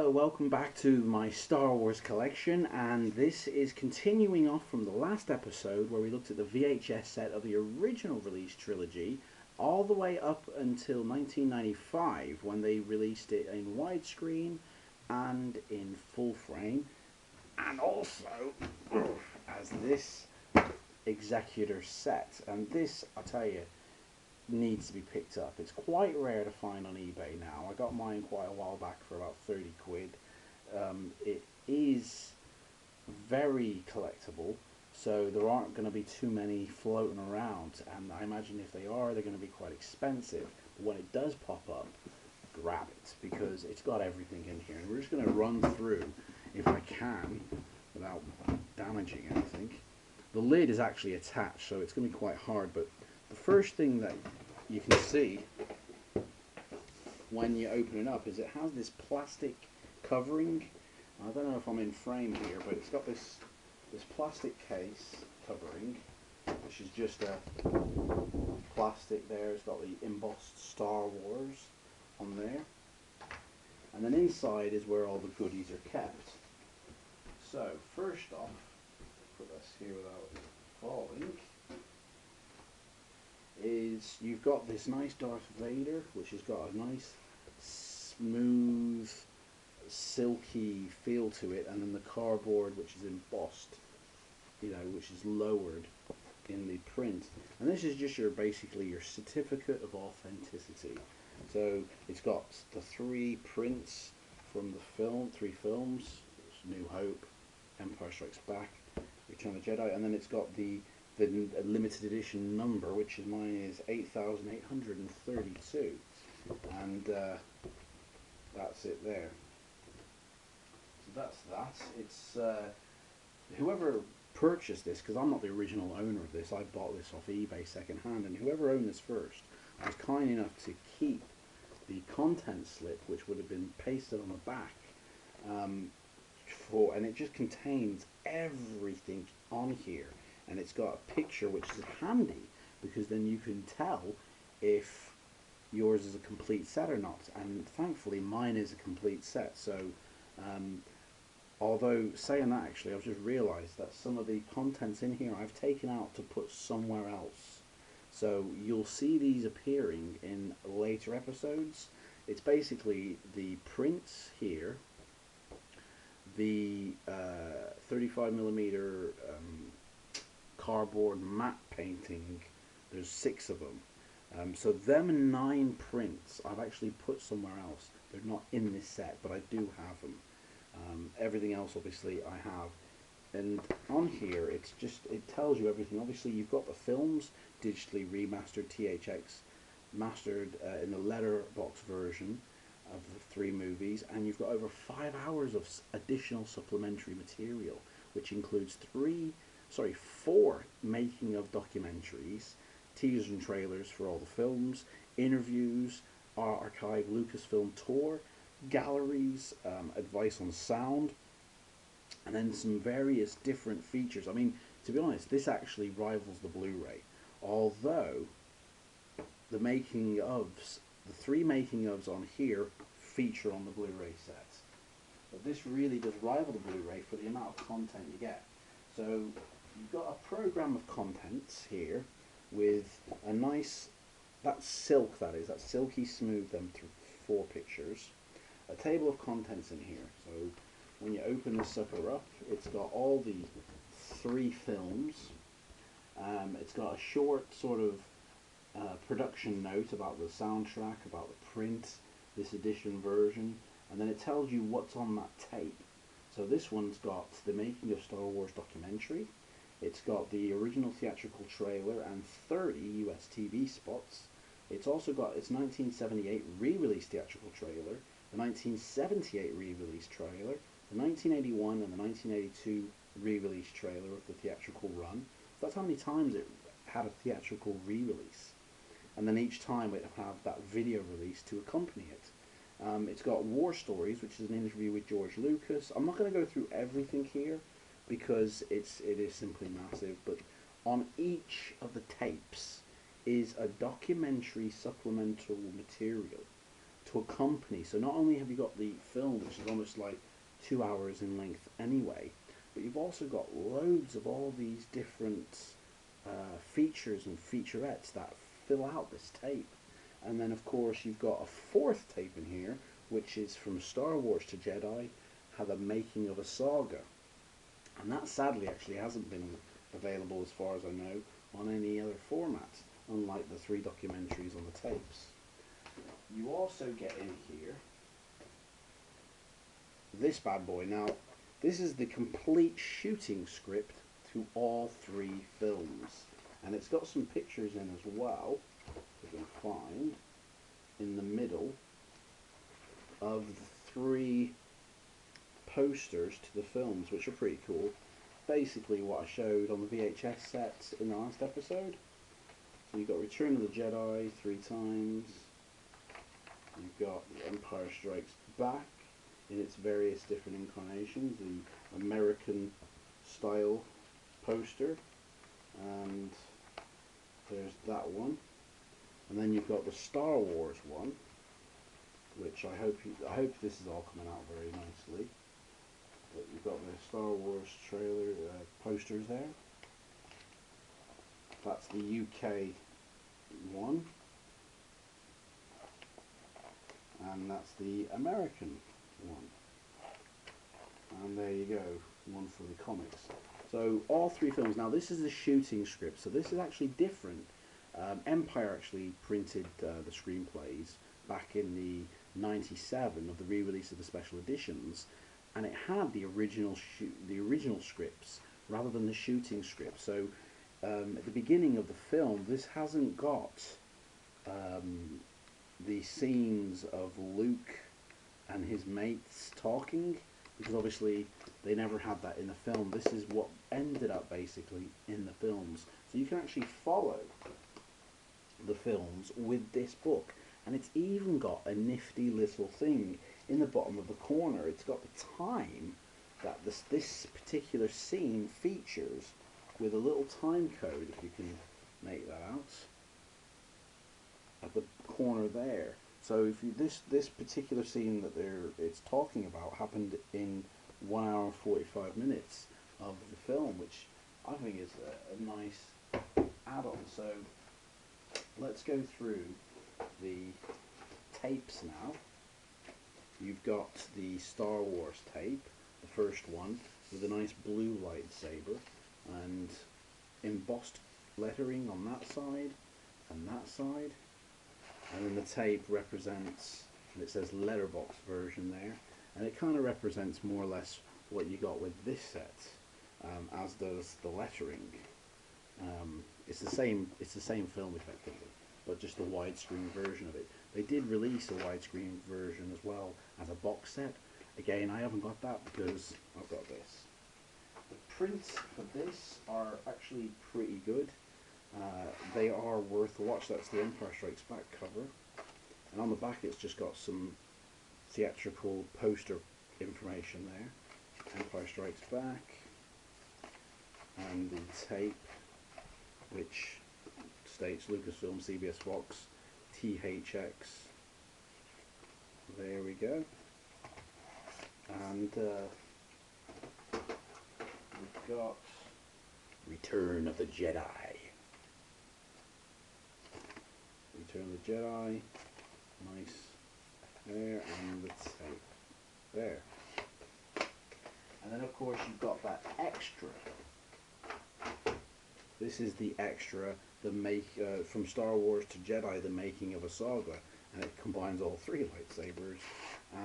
Hello, welcome back to my Star Wars collection, and this is continuing off from the last episode where we looked at the VHS set of the original release trilogy all the way up until 1995 when they released it in widescreen and in full frame, and also as this Executor set. And this, I tell you, needs to be picked up. It's quite rare to find on eBay now. I got mine quite a while back for about 30 quid. It is very collectible, so there aren't going to be too many floating around, and I imagine if they are, they're going to be quite expensive. But when it does pop up, grab it, because it's got everything in here. And we're just going to run through, if I can, without damaging anything. The lid is actually attached, so it's going to be quite hard, but the first thing that you can see when you open it up is it has this plastic covering. I don't know if I'm in frame here, but it's got this plastic case covering, which is just a plastic there. It's got the embossed Star Wars on there. And then inside is where all the goodies are kept. So, first off, put this here without falling, is you've got this nice Darth Vader, which has got a nice smooth silky feel to it, and then the cardboard, which is embossed, which is lowered in the print. And this is just basically your certificate of authenticity. So it's got the three prints from the three films: New Hope, Empire Strikes Back, Return of the Jedi, and then it's got the limited edition number, which is mine is 8,832, and that's it there. So that's that. It's whoever purchased this, because I'm not the original owner of this. I bought this off eBay second hand, and whoever owned this first was kind enough to keep the content slip, which would have been pasted on the back, and it just contains everything on here. And it's got a picture, which is handy, because then you can tell if yours is a complete set or not. And thankfully mine is a complete set. So although saying that, actually I've just realized that some of the contents in here I've taken out to put somewhere else, so you'll see these appearing in later episodes. It's basically the prints here, the 35mm cardboard matte painting. There's 6 of them. So them 9 prints I've actually put somewhere else. They're not in this set, but I do have them. Everything else obviously I have. And on here it tells you everything. Obviously you've got the films digitally remastered, THX mastered in the letterbox version of the 3 movies, and you've got over 5 hours of additional supplementary material, which includes 4 making of documentaries, teasers and trailers for all the films, interviews, our archive Lucasfilm tour, galleries, advice on sound, and then some various different features. I mean, to be honest, this actually rivals the Blu-ray, although the making ofs, the 3 making ofs on here feature on the Blu-ray set. But this really does rival the Blu-ray for the amount of content you get. So you've got a program of contents here with a nice, that's silk, that is, that's silky smooth, them 4 pictures. A table of contents in here. So when you open this sucker up, it's got all the 3 films. It's got a short sort of production note about the soundtrack, about the print, this edition version, and then it tells you what's on that tape. So this one's got the making of Star Wars documentary, it's got the original theatrical trailer and 30 US TV spots. It's also got its 1978 re-release theatrical trailer, the 1978 re-release trailer, the 1981 and the 1982 re-release trailer of the theatrical run. So that's how many times it had a theatrical re-release. And then each time it would have that video release to accompany it. It's got War Stories, which is an interview with George Lucas. I'm not going to go through everything here because it is simply massive, but on each of the tapes is a documentary supplemental material. to accompany. So not only have you got the film, which is almost like 2 hours in length anyway, but you've also got loads of all these different features and featurettes that fill out this tape. And then, of course, you've got a fourth tape in here, which is from Star Wars to Jedi, how the making of a saga. And that sadly actually hasn't been available, as far as I know, on any other format, unlike the 3 documentaries on the tapes. You also get in here this bad boy. Now, this is the complete shooting script to all 3 films. And it's got some pictures in as well, you can find, in the middle of the 3 posters to the films, which are pretty cool. Basically what I showed on the VHS sets in the last episode. So you've got Return of the Jedi 3 times. You've got The Empire Strikes Back in its various different incarnations, the American style poster, and there's that one. And then you've got the Star Wars one, which I hope this is all coming out very nicely. But you've got the Star Wars trailer posters there. That's the UK one, and that's the American one. And there you go, one for the comics. So all 3 films. Now this is the shooting script, so this is actually different. Empire actually printed the screenplays back in the '97 of the re-release of the special editions, and it had the original scripts rather than the shooting script. So at the beginning of the film, this hasn't got the scenes of Luke and his mates talking, because obviously they never had that in the film. This is what ended up basically in the films. So you can actually follow the films with this book, and it's even got a nifty little thing in the bottom of the corner. It's got the time that this particular scene features, with a little time code, if you can make that out, at the corner there. So if you, this particular scene that it's talking about happened in 1 hour and 45 minutes of the film, which I think is a nice add-on. So let's go through the tapes now. You've got the Star Wars tape, the first one, with a nice blue lightsaber and embossed lettering on that side and that side. And then the tape represents, and it says letterbox version there, and it kind of represents more or less what you got with this set, as does the lettering. It's the same film effectively, but just a widescreen version of it. They did release a widescreen version as well as a box set. Again, I haven't got that because I've got this. The prints for this are actually pretty good. They are worth a watch. That's the Empire Strikes Back cover, and on the back it's just got some theatrical poster information there. Empire Strikes Back, and the tape, which states Lucasfilm, CBS, Fox, THX. There we go. And we've got Return of the Jedi. Return of the Jedi. Nice. There, and the tape. There. And then of course you've got that extra. This is the extra, from Star Wars to Jedi, the making of a saga, and it combines all 3 lightsabers,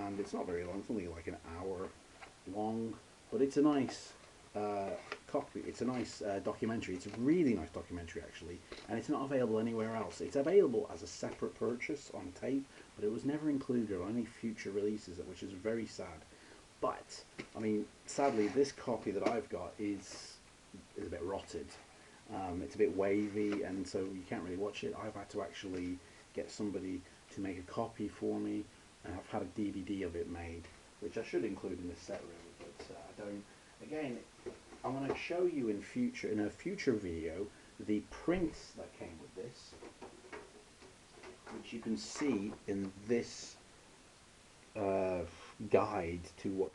and it's not very long, it's only like an hour long, but it's a nice copy, it's a nice documentary. It's a really nice documentary actually, and it's not available anywhere else. It's available as a separate purchase on tape, but it was never included on any future releases, which is very sad. But, I mean, sadly, this copy that I've got is a bit rotted. It's a bit wavy, and so you can't really watch it. I've had to actually get somebody to make a copy for me, and I've had a DVD of it made, which I should include in this set really, but I don't. Again, I'm going to show you in a future video the prints that came with this, which you can see in this guide to what